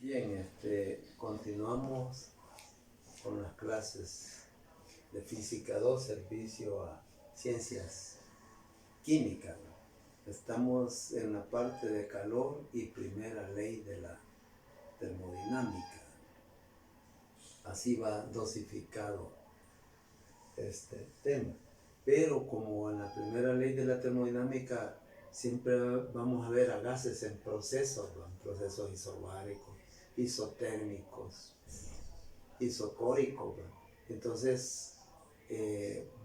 Bien, continuamos con las clases de Física 2, Servicio a Ciencias Químicas. Estamos en la parte de calor y primera ley de la termodinámica. Así va dosificado este tema. Pero como en la primera ley de la termodinámica siempre vamos a ver a gases en procesos isobáricos, isotérmicos, isocóricos. Entonces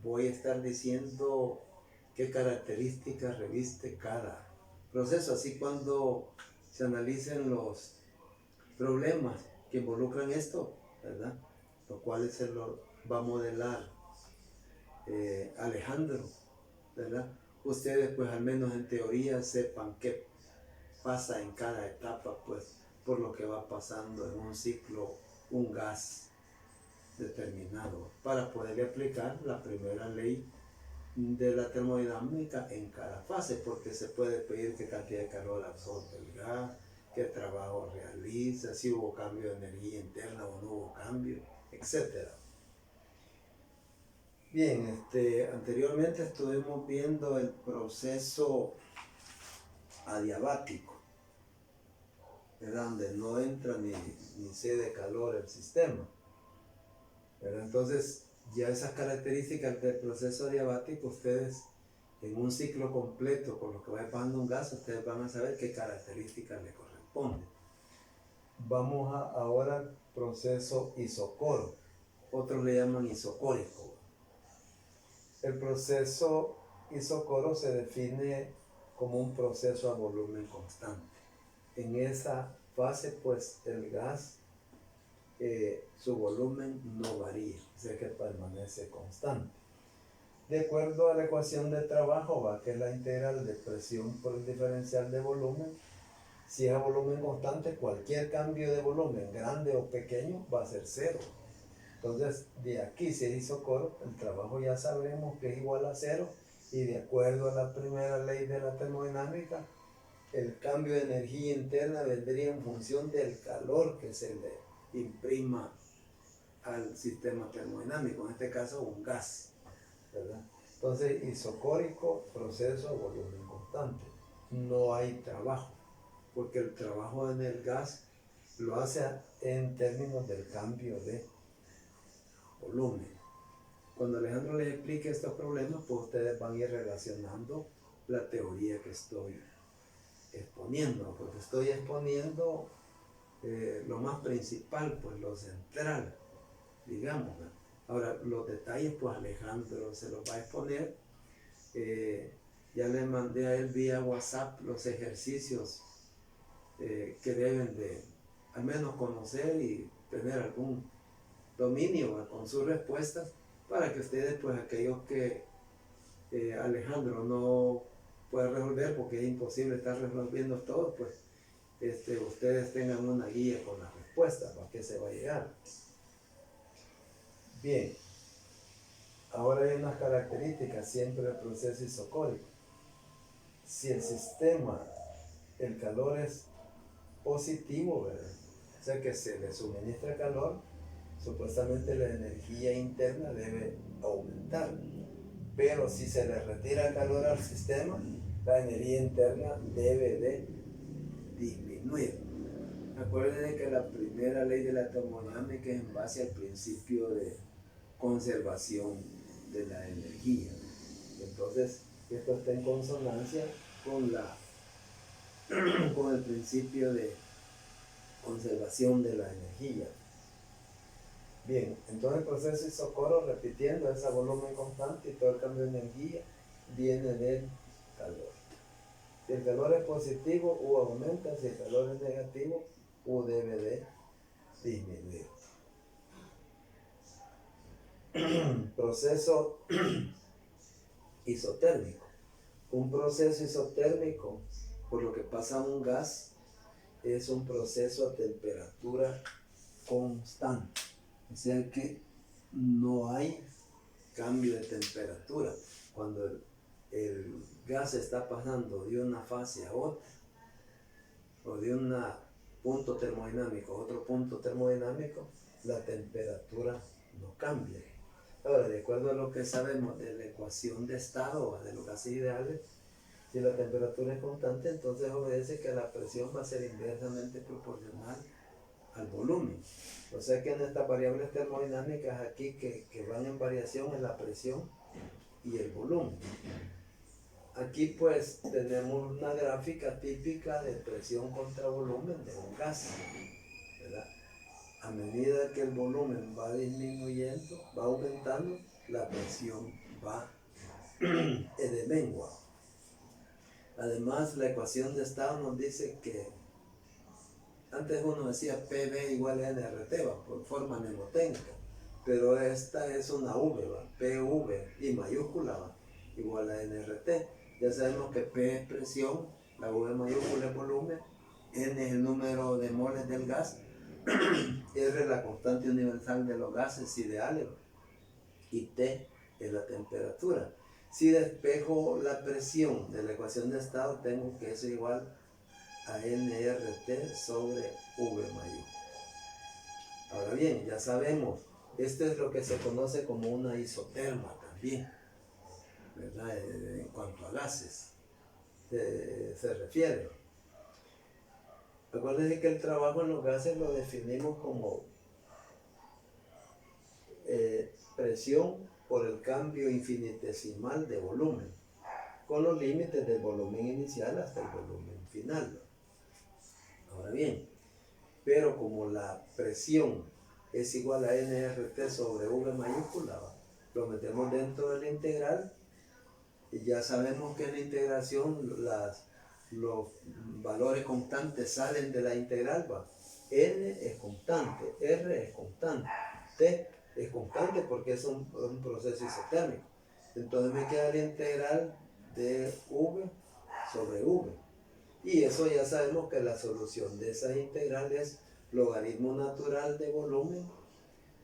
voy a estar diciendo qué características reviste cada proceso. Así cuando se analicen los problemas que involucran esto, ¿verdad? Lo cual se lo va a modelar Alejandro, ¿verdad? Ustedes pues al menos en teoría sepan qué pasa en cada etapa, pues por lo que va pasando en un ciclo, un gas determinado, para poder aplicar la primera ley de la termodinámica en cada fase, porque se puede pedir qué cantidad de calor absorbe el gas, qué trabajo realiza, si hubo cambio de energía interna o no hubo cambio, etcétera. Bien, anteriormente estuvimos viendo el proceso adiabático, ¿verdad? Donde no entra ni cede calor el sistema, ¿verdad? Entonces, ya esas características del proceso adiabático, ustedes en un ciclo completo con lo que va pasando un gas, ustedes van a saber qué características le corresponden. Vamos ahora al proceso isocoro, otros le llaman isocórico. El proceso isocoro se define como un proceso a volumen constante. En esa fase, pues, el gas, su volumen no varía, o sea que permanece constante. De acuerdo a la ecuación de trabajo, que es la integral de presión por el diferencial de volumen, si es a volumen constante, cualquier cambio de volumen, grande o pequeño, va a ser cero. Entonces, de aquí se hizo coro, el trabajo ya sabremos que es igual a cero, y de acuerdo a la primera ley de la termodinámica, el cambio de energía interna vendría en función del calor que se le imprima al sistema termodinámico, en este caso un gas, ¿verdad? Entonces, isocórico, proceso, volumen constante. No hay trabajo, porque el trabajo en el gas lo hace en términos del cambio de volumen. Cuando Alejandro les explique estos problemas, pues ustedes van a ir relacionando la teoría que estoy exponiendo, porque estoy exponiendo lo más principal, pues lo central, digamos. Ahora, los detalles, pues Alejandro se los va a exponer. Ya le mandé a él vía WhatsApp los ejercicios que deben de al menos conocer y tener algún dominio con sus respuestas, para que ustedes, pues aquellos que Alejandro no puede resolver, porque es imposible estar resolviendo todo, pues ustedes tengan una guía con las respuestas para que se va a llegar. Bien, ahora hay unas características siempre del proceso isocórico. Si el sistema, el calor es positivo, ¿verdad? O sea que se le suministra calor, supuestamente la energía interna debe aumentar. Pero si se le retira calor al sistema, la energía interna debe de disminuir. Acuérdense que la primera ley de la termodinámica es en base al principio de conservación de la energía. Entonces, esto está en consonancia con el principio de conservación de la energía. Bien, entonces el proceso isocoro, repitiendo, es a volumen constante y todo el cambio de energía viene del calor. Si el calor es positivo, U aumenta; si el calor es negativo, U debe de disminuir. Proceso isotérmico. Un proceso isotérmico, por lo que pasa un gas, es un proceso a temperatura constante. O sea que no hay cambio de temperatura. Cuando el gas está pasando de una fase a otra, o de una punto termodinámico a otro punto termodinámico, la temperatura no cambia. Ahora, de acuerdo a lo que sabemos de la ecuación de estado o de los gases ideales, si la temperatura es constante, entonces obedece que la presión va a ser inversamente proporcional al volumen. O sea que en estas variables termodinámicas aquí que van en variación es la presión y el volumen. Aquí pues tenemos una gráfica típica de presión contra volumen de un gas, ¿verdad? A medida que el volumen va disminuyendo, va aumentando, la presión va de mengua. Además, la ecuación de estado nos dice que antes uno decía PV igual a NRT, ¿va? Por forma mnemotécnica, pero esta es una V, ¿va? PV y mayúscula, ¿va? Igual a NRT. Ya sabemos que P es presión, la V mayúscula es volumen, N es el número de moles del gas, R es la constante universal de los gases ideales y T es la temperatura. Si despejo la presión de la ecuación de estado, tengo que eso igual a nRT sobre V mayúscula. Ahora bien, ya sabemos, esto es lo que se conoce como una isoterma también, ¿verdad? En cuanto a gases se refiere. Recuerden que el trabajo en los gases lo definimos como presión por el cambio infinitesimal de volumen, con los límites del volumen inicial hasta el volumen final. Ahora bien, pero como la presión es igual a nRT sobre V mayúscula, lo metemos dentro de la integral y ya sabemos que en la integración los valores constantes salen de la integral, ¿va? N es constante, R es constante, T es constante porque es un proceso isotérmico. Entonces me queda la integral de V sobre V. Y eso ya sabemos que la solución de esa integral es logaritmo natural de volumen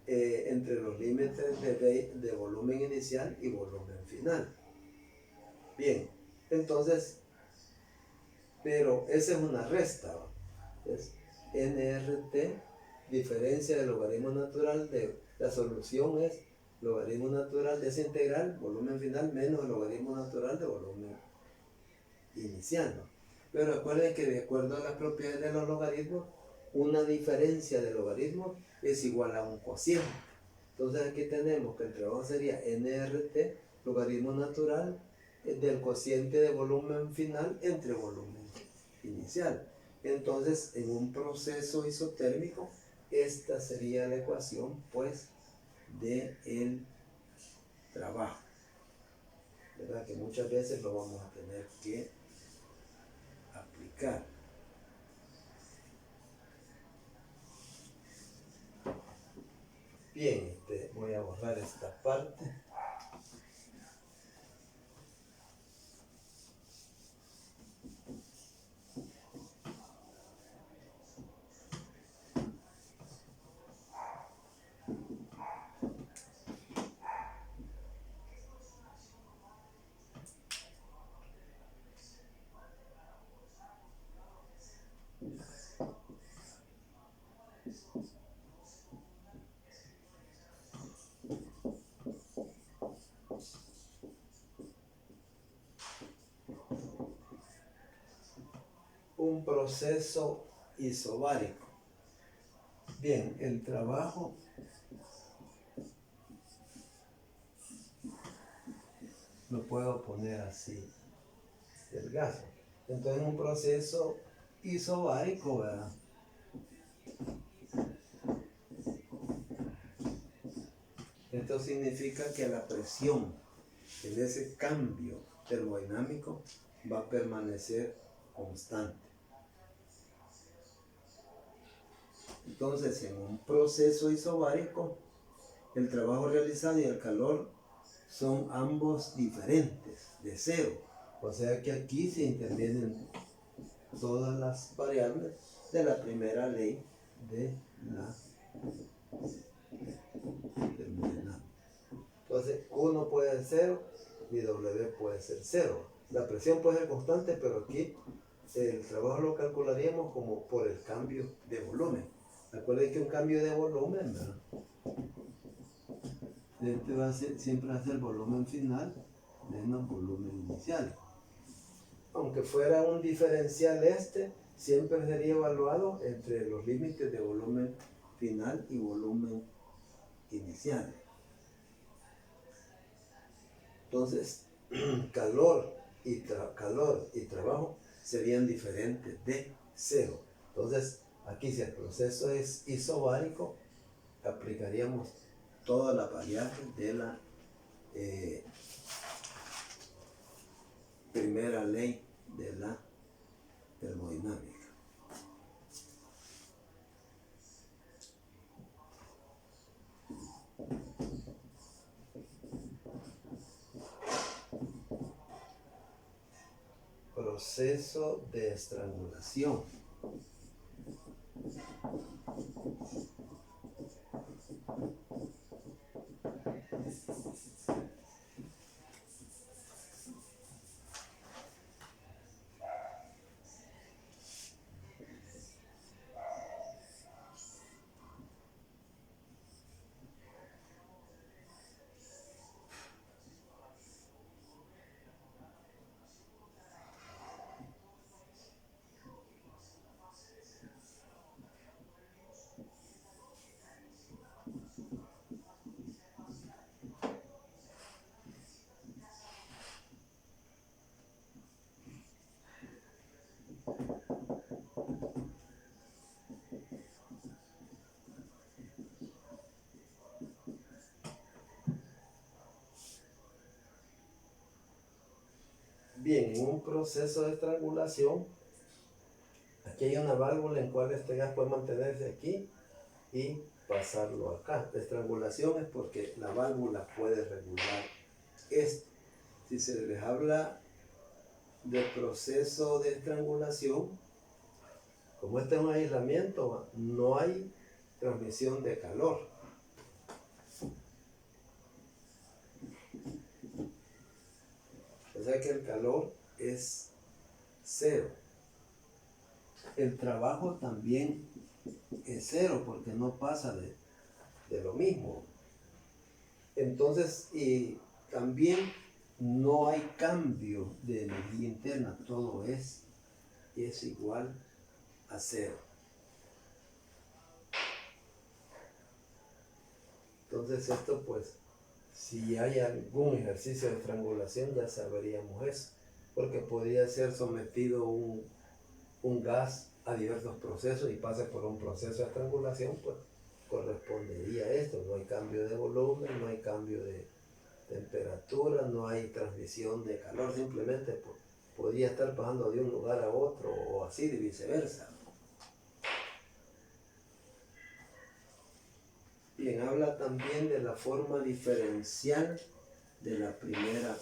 entre los límites de volumen inicial y volumen final. Bien, entonces, pero esa es una resta, ¿va? Es nRT, diferencia del logaritmo natural de la solución es logaritmo natural de esa integral, volumen final, menos el logaritmo natural de volumen inicial, ¿no? Pero recuerden que de acuerdo a las propiedades de los logaritmos, una diferencia de logaritmos es igual a un cociente. Entonces aquí tenemos que el trabajo sería nRT, logaritmo natural del cociente de volumen final entre volumen inicial. Entonces, en un proceso isotérmico, esta sería la ecuación, pues, del trabajo. ¿Verdad? Que muchas veces lo vamos a tener que aplicar. Bien, voy a borrar esta parte. Un proceso isobárico. Bien, el trabajo lo puedo poner así, el gas. Entonces, un proceso isobárico, ¿verdad? Esto significa que la presión en ese cambio termodinámico va a permanecer constante. Entonces, en un proceso isobárico, el trabajo realizado y el calor son ambos diferentes, de cero. O sea que aquí se intervienen todas las variables de la primera ley de la termodinámica. Entonces, Q puede ser cero y W puede ser cero. La presión puede ser constante, pero aquí el trabajo lo calcularíamos como por el cambio de volumen. Recuerden que un cambio de volumen, ¿verdad? Siempre va a ser volumen final menos volumen inicial. Aunque fuera un diferencial siempre sería evaluado entre los límites de volumen final y volumen inicial. Entonces, calor y trabajo serían diferentes de cero. Entonces, aquí si el proceso es isobárico, aplicaríamos todas las variables de la primera ley de la termodinámica. Proceso de estrangulación. Bien, en un proceso de estrangulación, aquí hay una válvula en cual este gas puede mantenerse aquí y pasarlo acá. La estrangulación es porque la válvula puede regular esto. Si se les habla de proceso de estrangulación, como este es un aislamiento, no hay transmisión de calor. O sea que el calor es cero. El trabajo también es cero porque no pasa de lo mismo. Entonces, y también no hay cambio de energía interna, todo es igual a cero. Entonces esto pues, si hay algún ejercicio de estrangulación ya sabríamos eso, porque podría ser sometido un gas a diversos procesos y pase por un proceso de estrangulación, pues correspondería a esto. No hay cambio de volumen, no hay cambio de temperatura, no hay transmisión de calor, simplemente pues, podría estar pasando de un lugar a otro o así de viceversa. Bien, habla también de la forma diferencial de la primera.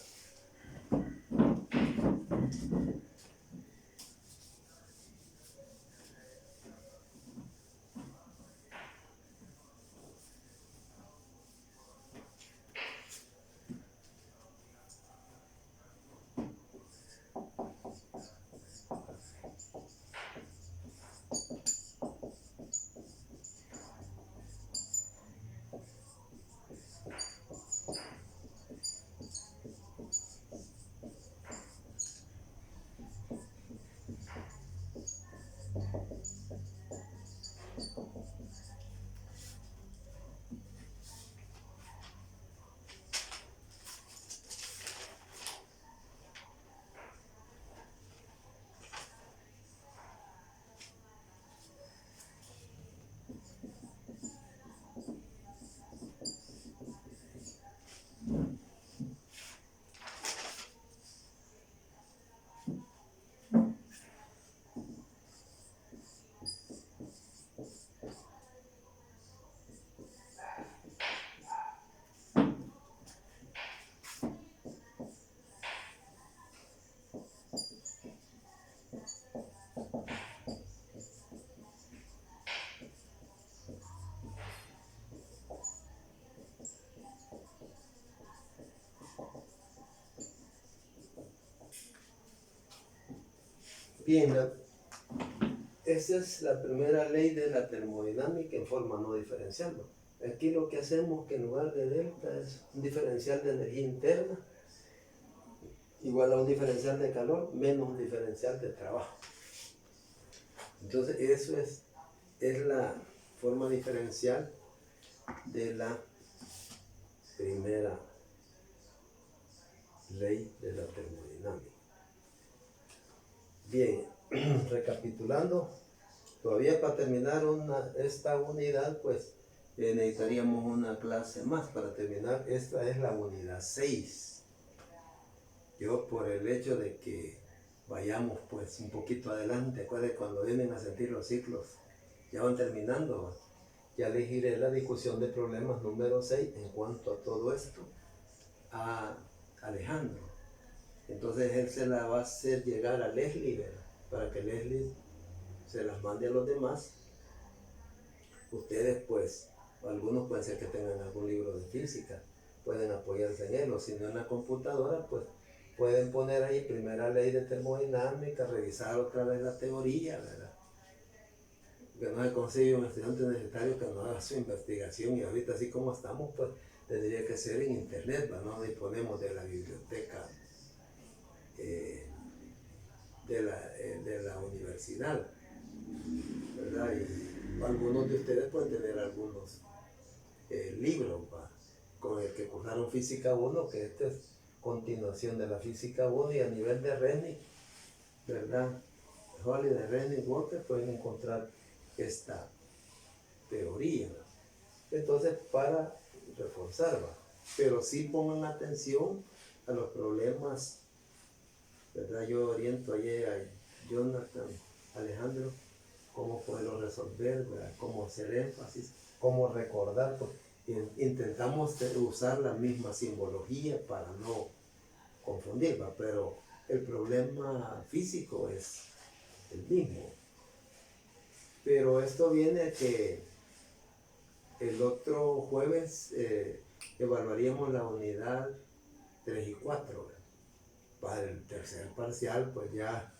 Bien, esa es la primera ley de la termodinámica en forma no diferencial, ¿no? Aquí lo que hacemos que en lugar de delta es un diferencial de energía interna igual a un diferencial de calor menos un diferencial de trabajo. Entonces eso es la forma diferencial de la primera ley de la termodinámica. Bien, recapitulando, todavía para terminar esta unidad, pues necesitaríamos una clase más para terminar. Esta es la unidad 6. Yo por el hecho de que vayamos pues un poquito adelante, acuérdense cuando vienen a sentir los ciclos, ya van terminando, ¿va? Ya elegiré la discusión de problemas número 6 en cuanto a todo esto a Alejandro. Entonces él se la va a hacer llegar a Leslie, ¿verdad? Para que Leslie se las mande a los demás. Ustedes pues, algunos pueden ser que tengan algún libro de física, pueden apoyarse en él, o si no en la computadora, pues pueden poner ahí primera ley de termodinámica, revisar otra vez la teoría, ¿verdad? Que no se consigue un estudiante universitario que no haga su investigación, y ahorita así como estamos, pues tendría que ser en internet, ¿verdad? No disponemos de la biblioteca de la universidad, ¿verdad? Y algunos de ustedes pueden tener algunos libros, ¿va? Con el que cursaron Física 1, que esta es continuación de la Física 1, y a nivel de Rennie, ¿verdad? Holiday, Rennie, Walker pueden encontrar esta teoría. Entonces, para reforzar, ¿va? Pero sí pongan atención a los problemas, ¿verdad? Yo oriento ayer a Jonathan, Alejandro, cómo poderlo resolver, ¿verdad? Cómo hacer énfasis, cómo recordar. Pues, intentamos usar la misma simbología para no confundir, ¿va? Pero el problema físico es el mismo. Pero esto viene que el otro jueves evaluaríamos la unidad 3 y 4, ¿verdad? Para el tercer parcial, pues ya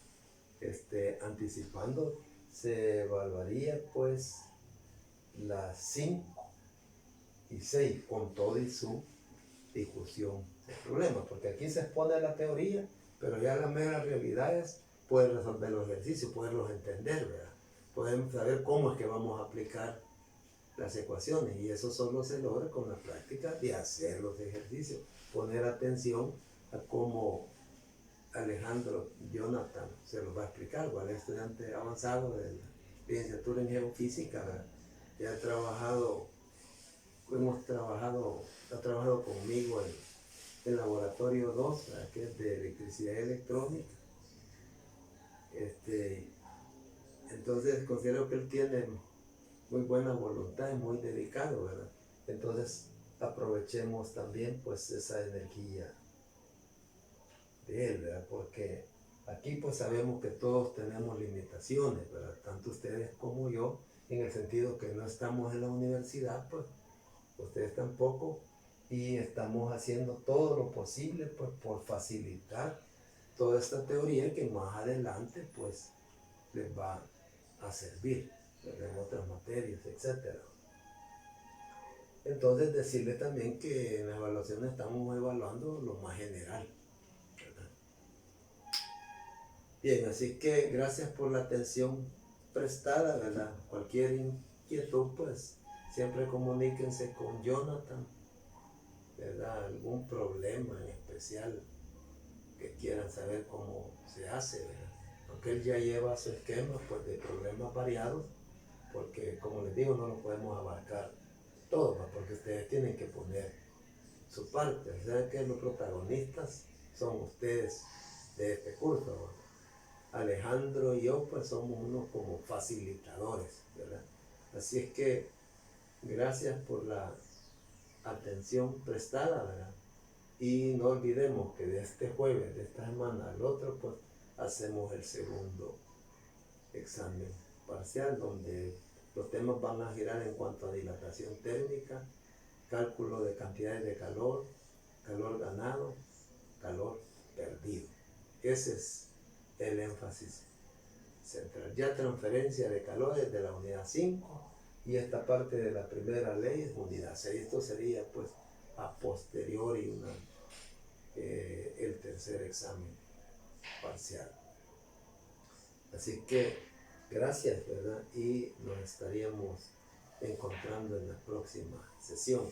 anticipando, se evaluaría pues las 5 y 6 con todo y su discusión del problema, porque aquí se expone la teoría, pero ya la mera realidad es poder resolver los ejercicios, poderlos entender, ¿verdad? Poder saber cómo es que vamos a aplicar las ecuaciones, y eso solo se logra con la práctica de hacer los ejercicios, poner atención a cómo Alejandro Jonathan se los va a explicar, ¿vale? Estudiante avanzado de la licenciatura en geofísica, ¿verdad? Ya ha trabajado conmigo en el laboratorio 2, ¿verdad? Que es de electricidad electrónica. Entonces considero que él tiene muy buena voluntad y muy dedicado, ¿verdad? Entonces aprovechemos también pues esa energía de él, ¿verdad? Porque aquí pues sabemos que todos tenemos limitaciones, ¿verdad? Tanto ustedes como yo, en el sentido que no estamos en la universidad, pues ustedes tampoco, y estamos haciendo todo lo posible pues por facilitar toda esta teoría que más adelante pues les va a servir, ¿verdad? En otras materias, etcétera. Entonces decirle también que en la evaluación estamos evaluando lo más general, ¿verdad? Bien, así que gracias por la atención prestada, ¿verdad? Cualquier inquietud, pues siempre comuníquense con Jonathan, ¿verdad? Algún problema en especial que quieran saber cómo se hace, ¿verdad? Aunque él ya lleva su esquema pues de problemas variados, porque como les digo no lo podemos abarcar todo, ¿no? Porque ustedes tienen que poner su parte, o sea que los protagonistas son ustedes de este curso, ¿no? Alejandro y yo pues somos unos como facilitadores, ¿verdad? Así es que gracias por la atención prestada, ¿verdad? Y no olvidemos que de este jueves, de esta semana al otro, pues hacemos el segundo examen parcial, donde los temas van a girar en cuanto a dilatación térmica, cálculo de cantidades de calor, calor ganado, calor perdido. Ese es el énfasis central. Ya transferencia de calor es de la unidad 5 y esta parte de la primera ley es unidad 6. Esto sería pues a posteriori el tercer examen parcial. Así que gracias, ¿verdad? Y nos estaríamos encontrando en la próxima sesión.